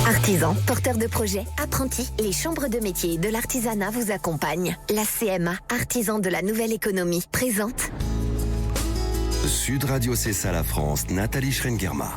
Artisans, porteurs de projets, apprentis, les chambres de métiers et de l'artisanat vous accompagnent. La CMA, artisan de la nouvelle économie, présente Sud Radio C'est ça la France, Nathalie Schrengerma.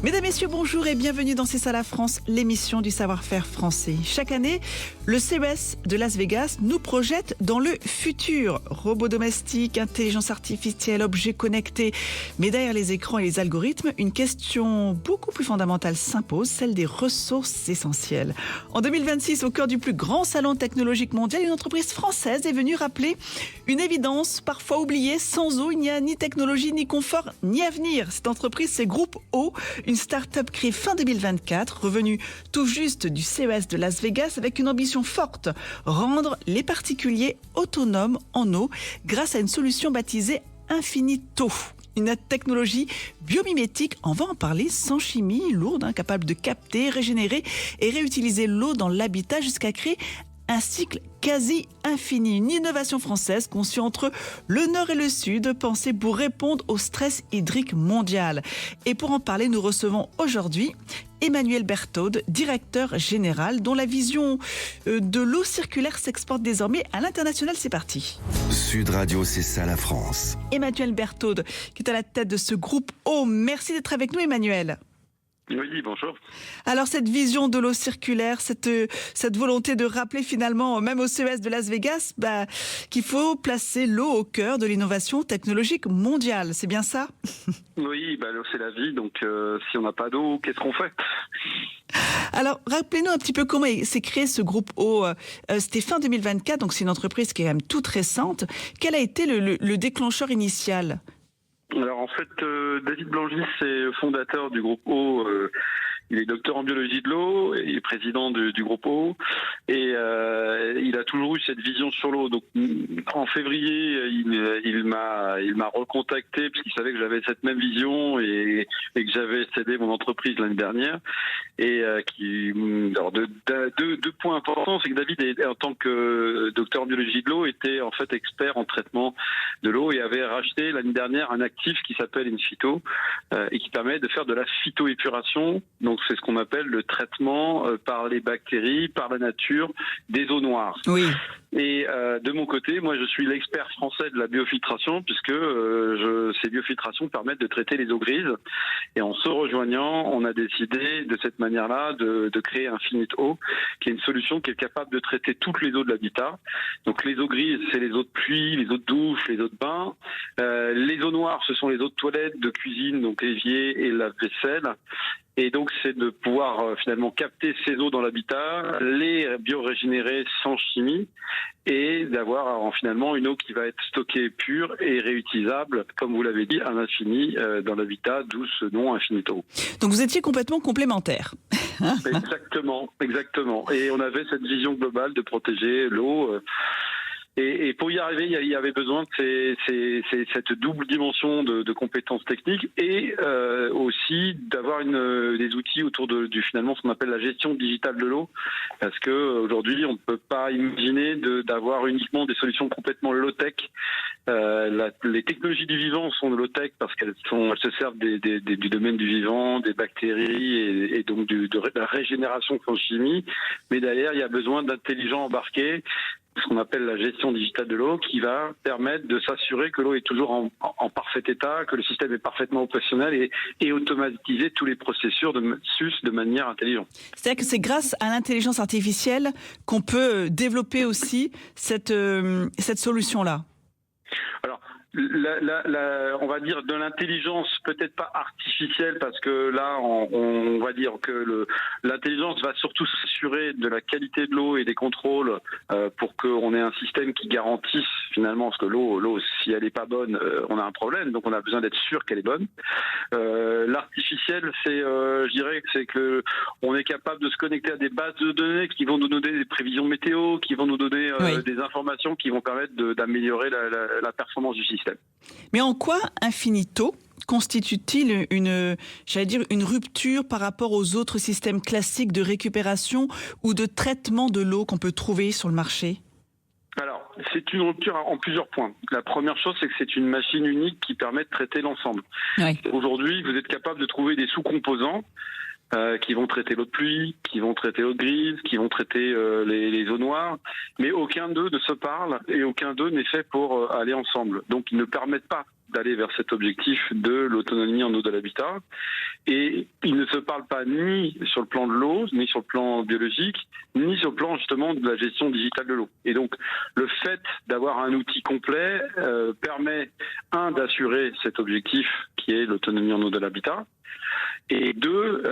Mesdames, Messieurs, bonjour et bienvenue dans C'est ça la France, l'émission du savoir-faire français. Chaque année, le CES de Las Vegas nous projette dans le futur. Robots domestiques, intelligence artificielle, objets connectés. Mais derrière les écrans et les algorithmes, une question beaucoup plus fondamentale s'impose, celle des ressources essentielles. En 2026, au cœur du plus grand salon technologique mondial, une entreprise française est venue rappeler une évidence parfois oubliée. Sans eau, il n'y a ni technologie, ni confort, ni avenir. Cette entreprise, c'est Groupe Eau, une start-up créée fin 2024, revenue tout juste du CES de Las Vegas avec une ambition forte, rendre les particuliers autonomes en eau grâce à une solution baptisée Infinito. Une technologie biomimétique, on va en parler, sans chimie, lourde, capable de capter, régénérer et réutiliser l'eau dans l'habitat jusqu'à créer un cycle quasi infini. Une innovation française conçue entre le Nord et le Sud, pensée pour répondre au stress hydrique mondial. Et pour en parler, nous recevons aujourd'hui Emmanuel Berthaud, directeur général, dont la vision de l'eau circulaire s'exporte désormais à l'international. C'est parti. Sud Radio C'est ça la France. Emmanuel Berthaud, qui est à la tête de ce groupe Eau. Merci d'être avec nous, Emmanuel. Oui, bonjour. Alors cette vision de l'eau circulaire, cette volonté de rappeler finalement, même au CES de Las Vegas, qu'il faut placer l'eau au cœur de l'innovation technologique mondiale, c'est bien ça ? Oui, l'eau c'est la vie, donc si on n'a pas d'eau, qu'est-ce qu'on fait ? Alors rappelez-nous un petit peu comment s'est créé ce groupe Eau. C'était fin 2024, donc c'est une entreprise qui est quand même toute récente. Quel a été le déclencheur initial ? Alors en fait, David Blangy, c'est le fondateur du groupe Eau. Il est docteur en biologie de l'eau, il est président du groupe Eau, et il a toujours eu cette vision sur l'eau. Donc en février, il m'a recontacté parce qu'il savait que j'avais cette même vision et que j'avais cédé mon entreprise l'année dernière. Et alors deux points importants, c'est que David, en tant que docteur en biologie de l'eau, était en fait expert en traitement de l'eau et avait racheté l'année dernière un actif qui s'appelle Inphyto et qui permet de faire de la phytoépuration. Donc c'est ce qu'on appelle le traitement par les bactéries, par la nature, des eaux noires. Oui. Et de mon côté, moi je suis l'expert français de la biofiltration puisque ces biofiltrations permettent de traiter les eaux grises. Et en se rejoignant, on a décidé de cette manière-là de créer Infinito, qui est une solution qui est capable de traiter toutes les eaux de l'habitat. Donc les eaux grises, c'est les eaux de pluie, les eaux de douche, les eaux de bain. Les eaux noires, ce sont les eaux de toilette, de cuisine, donc l'évier et la vaisselle. Et donc, c'est de pouvoir finalement capter ces eaux dans l'habitat, les biorégénérer sans chimie et d'avoir finalement une eau qui va être stockée pure et réutilisable, comme vous l'avez dit, à l'infini dans l'habitat, d'où ce nom Infinito. Donc, vous étiez complètement complémentaires. Exactement. Et on avait cette vision globale de protéger l'eau. Et pour y arriver, il y avait besoin de cette double dimension de compétences techniques et aussi d'avoir des outils autour du finalement ce qu'on appelle la gestion digitale de l'eau, parce que aujourd'hui on ne peut pas imaginer d'avoir uniquement des solutions complètement low-tech. Les technologies du vivant sont de low-tech parce qu'elles se servent du domaine du vivant, des bactéries et donc de la régénération sans chimie. Mais derrière, il y a besoin d'intelligents embarqués, ce qu'on appelle la gestion digitale de l'eau, qui va permettre de s'assurer que l'eau est toujours en parfait état, que le système est parfaitement opérationnel et automatiser tous les processus de manière intelligente. C'est-à-dire que c'est grâce à l'intelligence artificielle qu'on peut développer aussi cette solution-là. Alors, on va dire de l'intelligence peut-être pas artificielle, parce que là on va dire que l'intelligence va surtout s'assurer de la qualité de l'eau et des contrôles pour qu'on ait un système qui garantisse finalement, parce que l'eau si elle est pas bonne, on a un problème, donc on a besoin d'être sûr qu'elle est bonne. L'artificiel, je dirais que c'est que on est capable de se connecter à des bases de données qui vont nous donner des prévisions météo, qui vont nous donner des informations qui vont permettre d'améliorer la performance du système. Mais en quoi Infinito constitue-t-il une rupture par rapport aux autres systèmes classiques de récupération ou de traitement de l'eau qu'on peut trouver sur le marché ? Alors, c'est une rupture en plusieurs points. La première chose, c'est que c'est une machine unique qui permet de traiter l'ensemble. Oui. Aujourd'hui, vous êtes capable de trouver des sous-composants qui vont traiter l'eau de pluie, qui vont traiter l'eau de grise, qui vont traiter les eaux noires, mais aucun d'eux ne se parle et aucun d'eux n'est fait pour aller ensemble. Donc ils ne permettent pas d'aller vers cet objectif de l'autonomie en eau de l'habitat. Et ils ne se parlent pas ni sur le plan de l'eau, ni sur le plan biologique, ni sur le plan justement de la gestion digitale de l'eau. Et donc le fait d'avoir un outil complet permet, d'assurer cet objectif qui est l'autonomie en eau de l'habitat, et deux,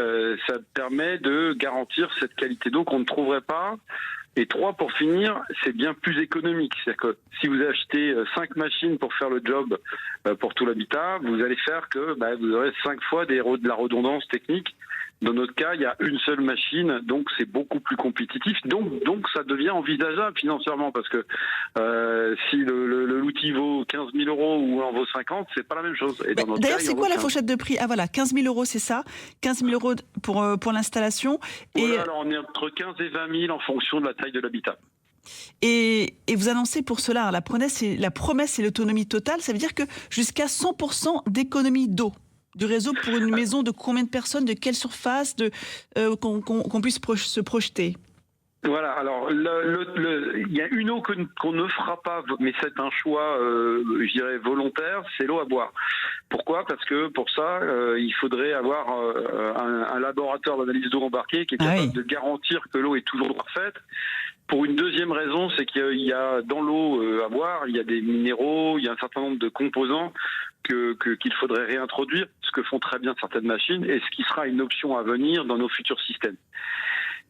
ça permet de garantir cette qualité d'eau qu'on ne trouverait pas. Et trois, pour finir, c'est bien plus économique. C'est-à-dire que si vous achetez 5 machines pour faire le job pour tout l'habitat, vous allez faire que vous aurez 5 fois de la redondance technique. Dans notre cas, il y a une seule machine, donc c'est beaucoup plus compétitif. Donc ça devient envisageable financièrement, parce que si l'outil vaut 15 000 euros ou en vaut 50, c'est pas la même chose. Et d'ailleurs, c'est quoi la fourchette de prix ? Ah voilà, 15 000 euros, c'est ça. 15 000 euros pour l'installation. Voilà, alors on est entre 15 et 20 000 en fonction de la taille de l'habitat. Et vous annoncez pour cela, la promesse, c'est l'autonomie totale. Ça veut dire que jusqu'à 100% d'économie d'eau du réseau pour une maison de combien de personnes, de quelle surface, qu'on puisse se projeter. Voilà, alors il y a une eau qu'on ne fera pas, mais c'est un choix, je dirais, volontaire, c'est l'eau à boire. Pourquoi ? Parce que pour ça, il faudrait avoir un laboratoire d'analyse d'eau embarqué qui est capable de garantir que l'eau est toujours parfaite. Pour une deuxième raison, c'est qu'il y a dans l'eau à boire, il y a des minéraux, il y a un certain nombre de composants qu'il faudrait réintroduire, ce que font très bien certaines machines, et ce qui sera une option à venir dans nos futurs systèmes.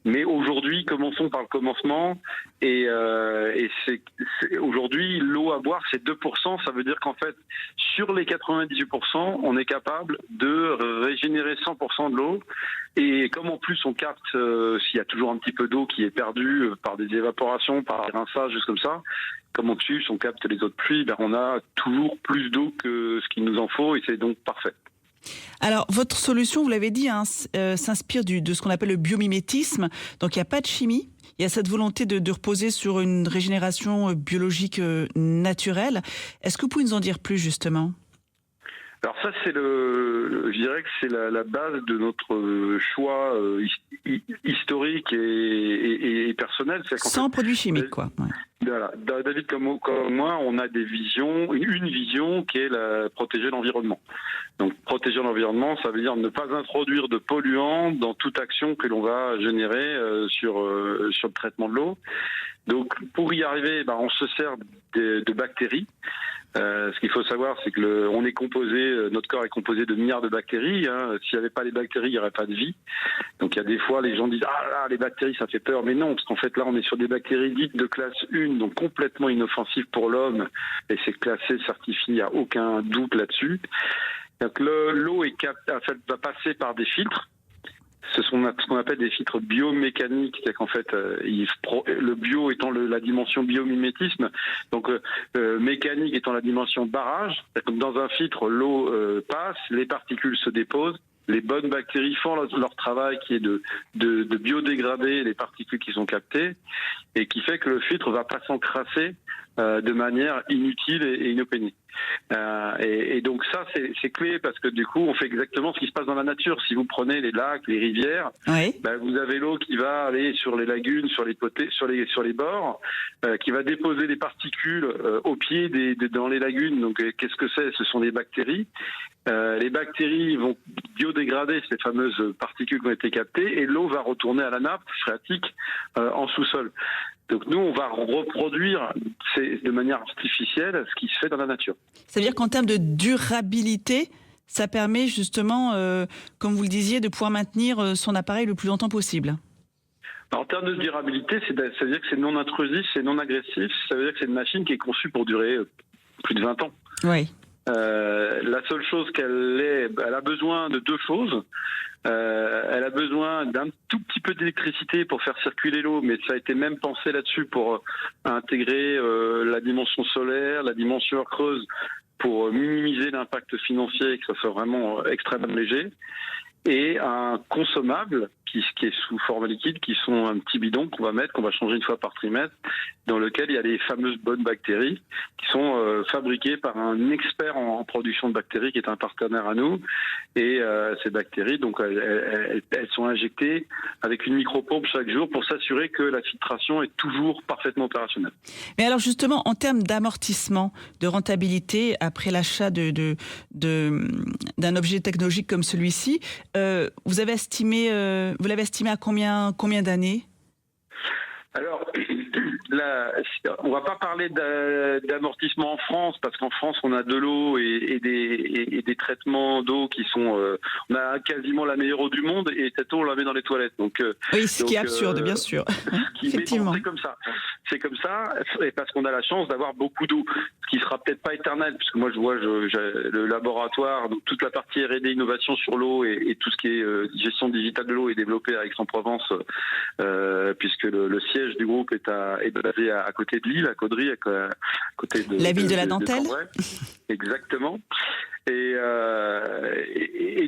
Mais aujourd'hui, commençons par le commencement. Et aujourd'hui, l'eau à boire, c'est 2%. Ça veut dire qu'en fait, sur les 98%, on est capable de régénérer 100% de l'eau. Et comme en plus, on capte, s'il y a toujours un petit peu d'eau qui est perdue par des évaporations, par des rinçages, juste comme ça, comme en plus, on capte les eaux de pluie, on a toujours plus d'eau que ce qu'il nous en faut, et c'est donc parfait. Alors, votre solution, vous l'avez dit, s'inspire de ce qu'on appelle le biomimétisme. Donc, il n'y a pas de chimie. Il y a cette volonté de reposer sur une régénération biologique naturelle. Est-ce que vous pouvez nous en dire plus, justement ? Alors ça, je dirais que c'est la base de notre choix historique et personnel. Sans produits chimiques, quoi. Ouais. Voilà. David, comme moi, on a une vision qui est protéger l'environnement. Donc protéger l'environnement, ça veut dire ne pas introduire de polluants dans toute action que l'on va générer sur le traitement de l'eau. Donc pour y arriver, on se sert de bactéries. Ce qu'il faut savoir, c'est que notre corps est composé de milliards de bactéries. S'il n'y avait pas les bactéries, il n'y aurait pas de vie. Donc il y a des fois, les gens disent les bactéries, ça fait peur. Mais non, parce qu'en fait là, on est sur des bactéries dites de classe 1, donc complètement inoffensives pour l'homme. Et c'est classé, certifié, il n'y a aucun doute là-dessus. Donc l'eau va passer par des filtres. Ce qu'on appelle des filtres biomécaniques, c'est-à-dire qu'en fait, le bio étant la dimension biomimétisme, donc mécanique étant la dimension barrage. Comme dans un filtre, l'eau passe, les particules se déposent, les bonnes bactéries font leur travail qui est de biodégrader les particules qui sont captées, et qui fait que le filtre va pas s'encrasser de manière inutile et inopinée. Et donc ça, c'est clé, parce que du coup, on fait exactement ce qui se passe dans la nature. Si vous prenez les lacs, les rivières, vous avez l'eau qui va aller sur les lagunes, sur les bords, qui va déposer des particules au pied dans les lagunes. Donc qu'est-ce que c'est ? Ce sont des bactéries. Les bactéries vont biodégrader ces fameuses particules qui ont été captées, et l'eau va retourner à la nappe phréatique en sous-sol. Donc nous, on va reproduire de manière artificielle ce qui se fait dans la nature. Ça veut dire qu'en termes de durabilité, ça permet justement, comme vous le disiez, de pouvoir maintenir son appareil le plus longtemps possible. En termes de durabilité, ça veut dire que c'est non intrusif, c'est non agressif. Ça veut dire que c'est une machine qui est conçue pour durer plus de 20 ans. Oui. La seule chose elle a besoin de deux choses. Elle a besoin d'un tout petit peu d'électricité pour faire circuler l'eau, mais ça a été même pensé là-dessus pour intégrer la dimension solaire, la dimension creuse, pour minimiser l'impact financier et que ça soit vraiment extrêmement léger. Et un consommable qui est sous forme liquide, qui sont un petit bidon qu'on va changer une fois par trimestre, dans lequel il y a les fameuses bonnes bactéries qui sont fabriquées par un expert en production de bactéries qui est un partenaire à nous. Et ces bactéries, donc elles sont injectées avec une micropompe chaque jour pour s'assurer que la filtration est toujours parfaitement opérationnelle. Mais alors justement, en termes d'amortissement, de rentabilité, après l'achat d'un objet technologique comme celui-ci, vous l'avez estimé à combien d'années ? Alors, là, on va pas parler d'amortissement en France, parce qu'en France, on a de l'eau et des traitements d'eau qui sont... on a quasiment la meilleure eau du monde, et cette eau, on la met dans les toilettes. Donc, oui, ce qui est absurde, bien sûr. Effectivement. C'est comme ça. C'est comme ça, et parce qu'on a la chance d'avoir beaucoup d'eau, ce qui sera peut-être pas éternel, parce que moi, je vois le laboratoire, donc toute la partie R&D innovation sur l'eau et tout ce qui est gestion digitale de l'eau est développé à Aix-en-Provence, puisque le siège du groupe est basé à côté de Lille, à Caudry, à côté de la ville de la dentelle. Exactement. Et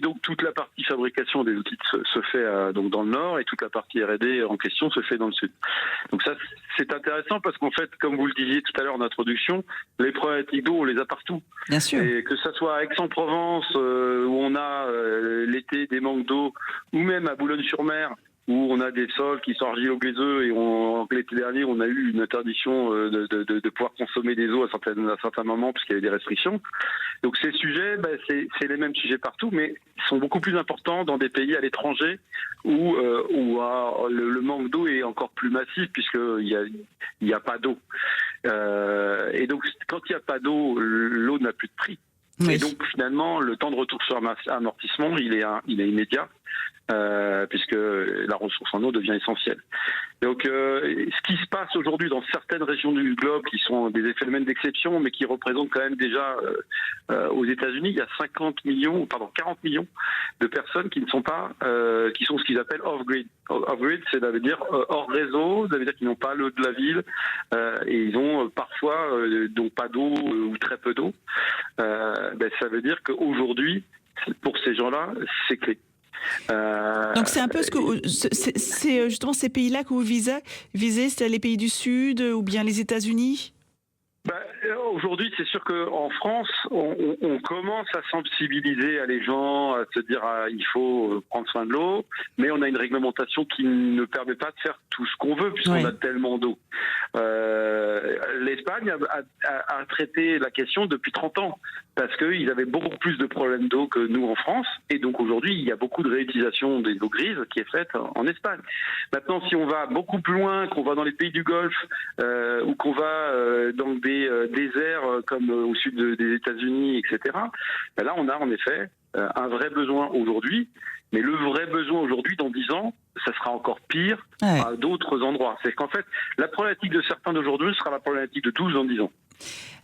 donc toute la partie fabrication des outils se fait donc dans le nord, et toute la partie R&D en question se fait dans le sud. Donc ça, c'est intéressant parce qu'en fait, comme vous le disiez tout à l'heure en introduction, les problématiques d'eau, on les a partout. Bien sûr. Et que ça soit à Aix-en-Provence où on a l'été des manques d'eau, ou même à Boulogne-sur-Mer, où on a des sols qui sont argilo-glaiseux, et l'été dernier, on a eu une interdiction de pouvoir consommer des eaux à certains moments, puisqu'il y avait des restrictions. Donc ces sujets, c'est les mêmes sujets partout, mais ils sont beaucoup plus importants dans des pays à l'étranger où le manque d'eau est encore plus massif, puisqu'il n'y a pas d'eau. Et donc, quand il n'y a pas d'eau, l'eau n'a plus de prix. Oui. Et donc, finalement, le temps de retour sur amortissement, il est immédiat. Puisque la ressource en eau devient essentielle. Donc, ce qui se passe aujourd'hui dans certaines régions du globe, qui sont des phénomènes d'exception, mais qui représentent quand même déjà, aux États-Unis, il y a 40 millions de personnes qui ne sont pas, qui sont ce qu'ils appellent off-grid. Off-grid, ça veut dire hors réseau, ça veut dire qu'ils n'ont pas l'eau de la ville, et ils ont parfois donc pas d'eau ou très peu d'eau. Ça veut dire qu'aujourd'hui, pour ces gens-là, c'est clé. Donc c'est un peu c'est justement ces pays-là que vous visez, c'est les pays du Sud ou bien les États-Unis ? Aujourd'hui, c'est sûr qu'en France, on commence à sensibiliser les gens, à se dire il faut prendre soin de l'eau, mais on a une réglementation qui ne permet pas de faire tout ce qu'on veut, puisqu'on a tellement d'eau. L'Espagne a traité la question depuis 30 ans, parce qu'ils avaient beaucoup plus de problèmes d'eau que nous en France, et donc aujourd'hui, il y a beaucoup de réutilisation des eaux grises qui est faite en Espagne. Maintenant, si on va beaucoup plus loin, qu'on va dans les pays du Golfe, ou qu'on va dans des déserts comme au sud des États-Unis, etc., là, on a en effet un vrai besoin aujourd'hui, mais le vrai besoin aujourd'hui, dans 10 ans, ça sera encore pire à d'autres endroits. C'est qu'en fait, la problématique de certains d'aujourd'hui sera la problématique de tous dans 10 ans.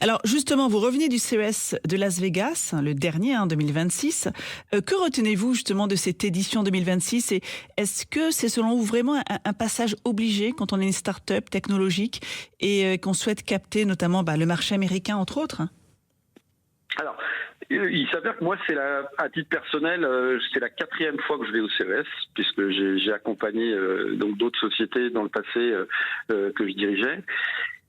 Alors justement, vous revenez du CES de Las Vegas, le dernier, 2026. Que retenez-vous justement de cette édition 2026 et est-ce que c'est selon vous vraiment un passage obligé quand on est une start-up technologique et qu'on souhaite capter notamment le marché américain entre autres ? Alors, il s'avère que moi, à titre personnel, c'est la 4e fois que je vais au CES, puisque j'ai accompagné donc d'autres sociétés dans le passé que je dirigeais.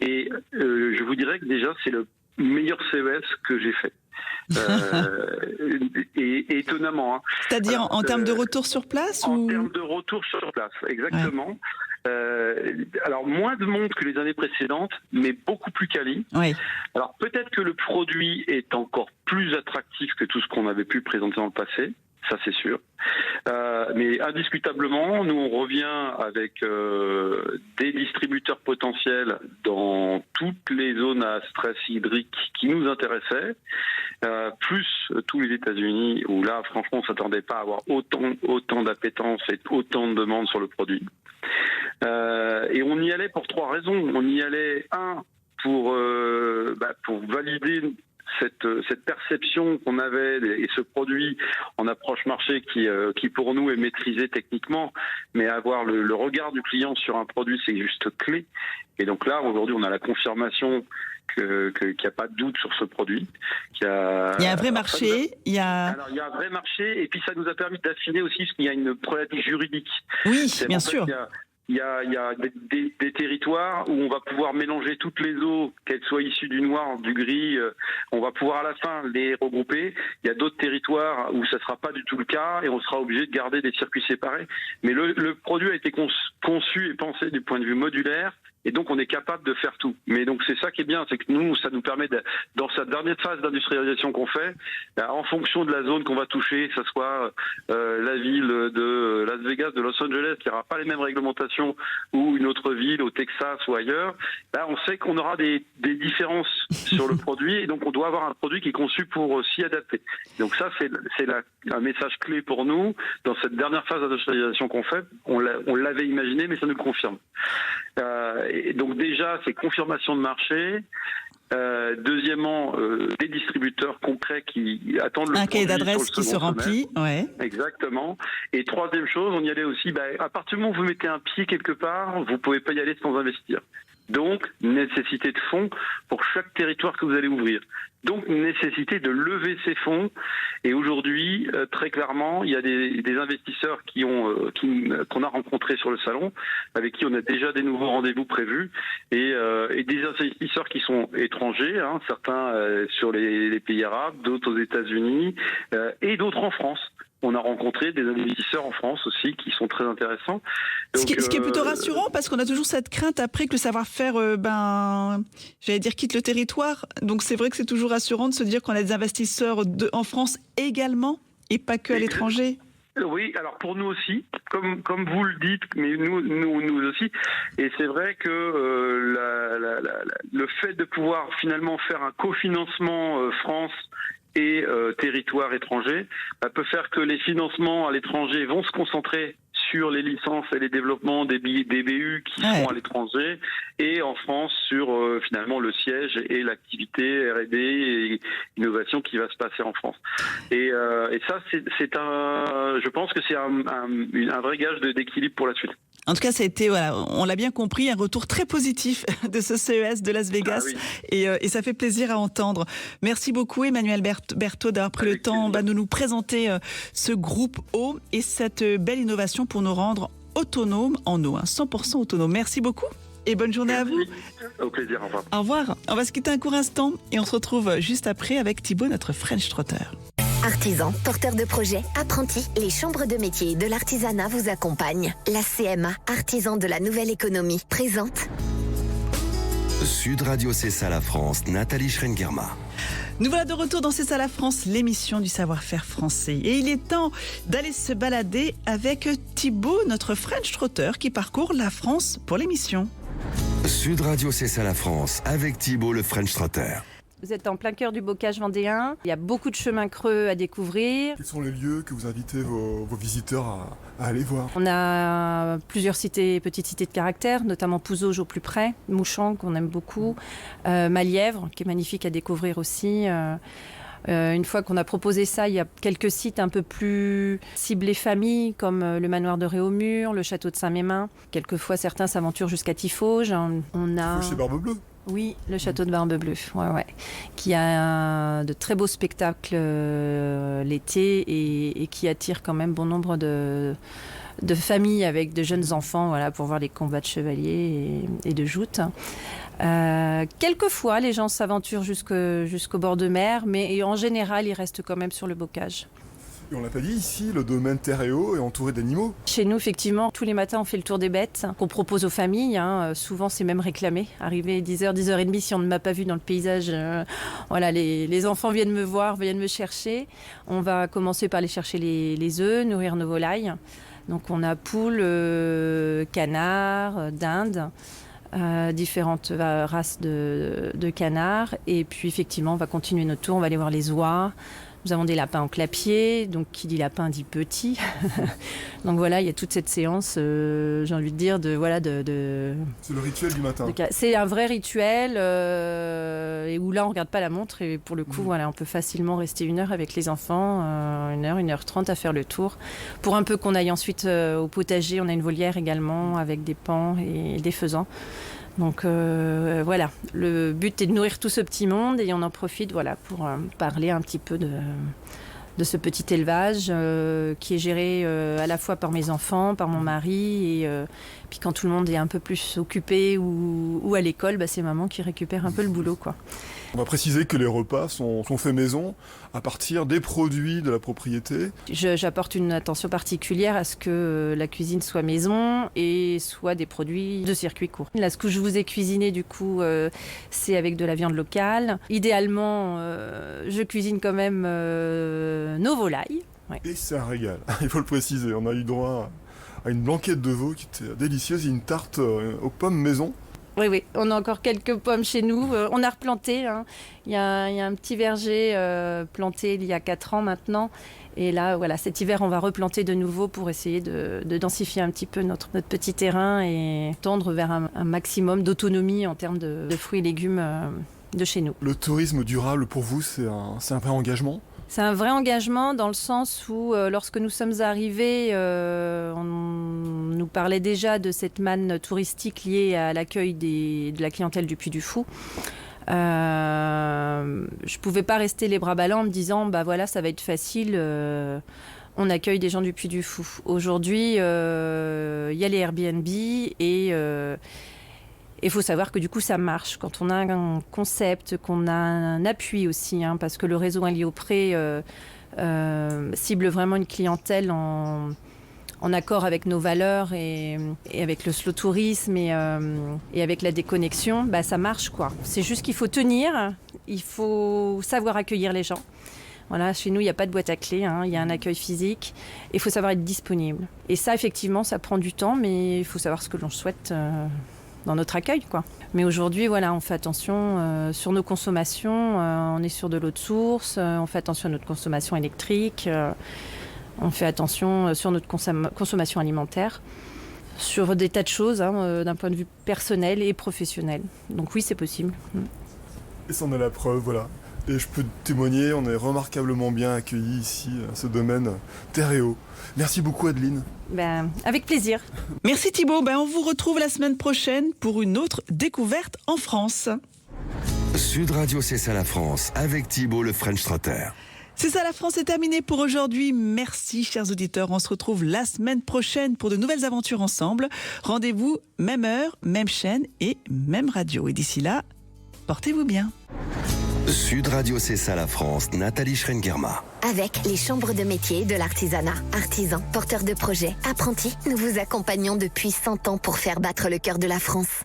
Et je vous dirais que déjà, c'est le meilleur CES que j'ai fait. Et étonnamment. Hein. C'est-à-dire en termes de retour sur place En termes de retour sur place, exactement. Alors, moins de monde que les années précédentes, mais beaucoup plus quali. Oui. Alors, peut-être que le produit est encore plus attractif que tout ce qu'on avait pu présenter dans le passé. Ça, c'est sûr. Mais indiscutablement, nous, on revient avec des distributeurs potentiels dans toutes les zones à stress hydrique qui nous intéressaient, plus tous les États-Unis, où là, franchement, on ne s'attendait pas à avoir autant d'appétence et autant de demandes sur le produit. Et on y allait pour 3 raisons. On y allait, pour valider cette perception qu'on avait et ce produit en approche marché qui pour nous est maîtrisé techniquement, mais avoir le regard du client sur un produit, c'est juste clé. Et donc là, aujourd'hui, on a la confirmation qu'il n'y a pas de doute sur ce produit. Il y a un vrai marché. Il y a un vrai marché, et puis ça nous a permis d'affiner aussi, parce qu'il y a une problématique juridique. Oui, bien sûr. Il y a des territoires où on va pouvoir mélanger toutes les eaux, qu'elles soient issues du noir, du gris, on va pouvoir à la fin les regrouper. Il y a d'autres territoires où ça ne sera pas du tout le cas et on sera obligé de garder des circuits séparés. Mais le produit a été conçu et pensé du point de vue modulaire. Et donc, on est capable de faire tout. Mais donc, c'est ça qui est bien, c'est que nous, ça nous permet, dans cette dernière phase d'industrialisation qu'on fait, en fonction de la zone qu'on va toucher, que ce soit la ville de Las Vegas, de Los Angeles, qui n'aura pas les mêmes réglementations, ou une autre ville au Texas ou ailleurs, là, on sait qu'on aura des différences sur le produit, et donc on doit avoir un produit qui est conçu pour s'y adapter. Donc ça, c'est un message clé pour nous. Dans cette dernière phase d'industrialisation qu'on fait, on l'avait imaginé, mais ça nous le confirme. Et donc déjà, c'est confirmation de marché. Deuxièmement, des distributeurs concrets qui attendent le produit. Un cahier d'adresse qui se remplit. Ouais. Exactement. Et troisième chose, on y allait aussi, à partir du moment où vous mettez un pied quelque part, vous ne pouvez pas y aller sans investir. Donc, nécessité de fonds pour chaque territoire que vous allez ouvrir. Donc, nécessité de lever ces fonds. Et aujourd'hui, très clairement, il y a des investisseurs qu'on a rencontrés sur le salon, avec qui on a déjà des nouveaux rendez-vous prévus, et des investisseurs qui sont étrangers, certains sur les pays arabes, d'autres aux États-Unis, et d'autres en France. On a rencontré des investisseurs en France aussi qui sont très intéressants. Donc, ce qui est plutôt rassurant, parce qu'on a toujours cette crainte après que le savoir-faire, quitte le territoire. Donc c'est vrai que c'est toujours rassurant de se dire qu'on a des investisseurs en France également et pas que à l'étranger. Oui, alors pour nous aussi, comme vous le dites, mais nous aussi. Et c'est vrai que le fait de pouvoir finalement faire un cofinancement France et territoire étranger, peut faire que les financements à l'étranger vont se concentrer sur les licences et les développements des BU qui sont à l'étranger, et en France sur finalement le siège et l'activité R&D et innovation qui va se passer en France. Et ça, je pense que c'est un vrai gage d'équilibre pour la suite. En tout cas, ça a été, on l'a bien compris, un retour très positif de ce CES de Las Vegas. Et ça fait plaisir à entendre. Merci beaucoup, Emmanuel Berthaud, d'avoir pris le temps de nous présenter ce groupe eau et cette belle innovation pour nous rendre autonomes en eau, 100% autonomes. Merci beaucoup et bonne journée à vous. Au plaisir, au revoir. Au revoir. On va se quitter un court instant et on se retrouve juste après avec Thibaut, notre French Trotter. Artisans, porteurs de projets, apprentis, les chambres de métiers de l'artisanat vous accompagnent. La CMA, artisan de la nouvelle économie, présente Sud Radio C'est ça la France, Nathalie Schrengerma. Nous voilà de retour dans C'est ça la France, l'émission du savoir-faire français. Et il est temps d'aller se balader avec Thibaut, notre French Trotter, qui parcourt la France pour l'émission. Sud Radio C'est ça la France, avec Thibaut, le French Trotter. Vous êtes en plein cœur du bocage vendéen. Il y a beaucoup de chemins creux à découvrir. Quels sont les lieux que vous invitez vos visiteurs à aller voir? On a plusieurs petites cités de caractère, notamment Pouzauges au plus près, Mouchamp qu'on aime beaucoup, Malièvre qui est magnifique à découvrir aussi. Une fois qu'on a proposé ça, il y a quelques sites un peu plus ciblés famille, comme le manoir de Réaumur, le château de Saint-Mémin. Quelquefois, certains s'aventurent jusqu'à Tiffauges. On a... C'est Barbe-Bleue. Oui, le château de Barbe-Bleue, qui a de très beaux spectacles l'été et qui attire quand même bon nombre de familles avec de jeunes enfants, pour voir les combats de chevaliers et de joutes. Quelquefois, les gens s'aventurent jusqu'au bord de mer, mais en général, ils restent quand même sur le bocage. Et on l'a pas dit, ici, le domaine Terre et Eau est entouré d'animaux. Chez nous, effectivement, tous les matins, on fait le tour des bêtes qu'on propose aux familles. Souvent, c'est même réclamé. Arrivé 10h, 10h30, si on ne m'a pas vu dans le paysage, les enfants viennent me voir, viennent me chercher. On va commencer par aller chercher les œufs, nourrir nos volailles. Donc, on a poules, canards, dindes. Différentes races de canards, et puis effectivement on va continuer notre tour, on va aller voir les oies, Nous avons des lapins en clapier, donc qui dit lapin dit petit. Donc voilà, il y a toute cette séance, j'ai envie de dire, C'est le rituel du matin. C'est un vrai rituel, et où là on regarde pas la montre, et pour le coup, voilà, on peut facilement rester 1 heure avec les enfants, 1h30 à faire le tour. Pour un peu qu'on aille ensuite au potager, on a une volière également avec des paons et des faisans. Donc voilà, le but est de nourrir tout ce petit monde et on en profite pour parler un petit peu de ce petit élevage qui est géré à la fois par mes enfants, par mon mari, et puis quand tout le monde est un peu plus occupé ou à l'école, c'est maman qui récupère un peu le boulot, quoi. On va préciser que les repas sont faits maison à partir des produits de la propriété. J'apporte une attention particulière à ce que la cuisine soit maison et soit des produits de circuit court. Là, ce que je vous ai cuisiné, du coup, c'est avec de la viande locale. Idéalement, je cuisine quand même nos volailles. Ouais. Et c'est un régal, il faut le préciser. On a eu droit à une blanquette de veau qui était délicieuse et une tarte aux pommes maison. Oui, on a encore quelques pommes chez nous. On a replanté. Il y a un petit verger planté il y a 4 ans maintenant. Et là, voilà, cet hiver, on va replanter de nouveau pour essayer de densifier un petit peu notre petit terrain et tendre vers un maximum d'autonomie en termes de fruits et légumes de chez nous. Le tourisme durable, pour vous, c'est un vrai engagement ? C'est un vrai engagement dans le sens où, lorsque nous sommes arrivés, on nous parlait déjà de cette manne touristique liée à l'accueil de la clientèle du Puy du Fou. Je ne pouvais pas rester les bras ballants en me disant voilà, ça va être facile, on accueille des gens du Puy du Fou. Aujourd'hui, il y a les Airbnb et il faut savoir que du coup ça marche. Quand on a un concept, qu'on a un appui aussi, parce que le réseau Un lit au pré cible vraiment une clientèle en accord avec nos valeurs et avec le slow tourisme et avec la déconnexion, ça marche, quoi. C'est juste qu'il faut tenir, il faut savoir accueillir les gens. Voilà, chez nous, il n'y a pas de boîte à clés, il y a un accueil physique. Il faut savoir être disponible. Et ça, effectivement, ça prend du temps, mais il faut savoir ce que l'on souhaite dans notre accueil, quoi. Mais aujourd'hui, voilà, on fait attention sur nos consommations. On est sur de l'eau de source, on fait attention à notre consommation électrique. On fait attention sur notre consommation alimentaire, sur des tas de choses d'un point de vue personnel et professionnel. Donc oui, c'est possible. Et c'en est la preuve, voilà. Et je peux témoigner, on est remarquablement bien accueillis ici, à ce domaine terre et eau. Merci beaucoup, Adeline. Avec plaisir. Merci Thibaut, on vous retrouve la semaine prochaine pour une autre découverte en France. Sud Radio, c'est ça la France, avec Thibaut le French Trotter. C'est ça, la France est terminée pour aujourd'hui. Merci, chers auditeurs. On se retrouve la semaine prochaine pour de nouvelles aventures ensemble. Rendez-vous, même heure, même chaîne et même radio. Et d'ici là, portez-vous bien. Sud Radio, c'est ça la France, Nathalie Schrengerma. Avec les chambres de métiers de l'artisanat, artisans, porteurs de projets, apprentis, nous vous accompagnons depuis 100 ans pour faire battre le cœur de la France.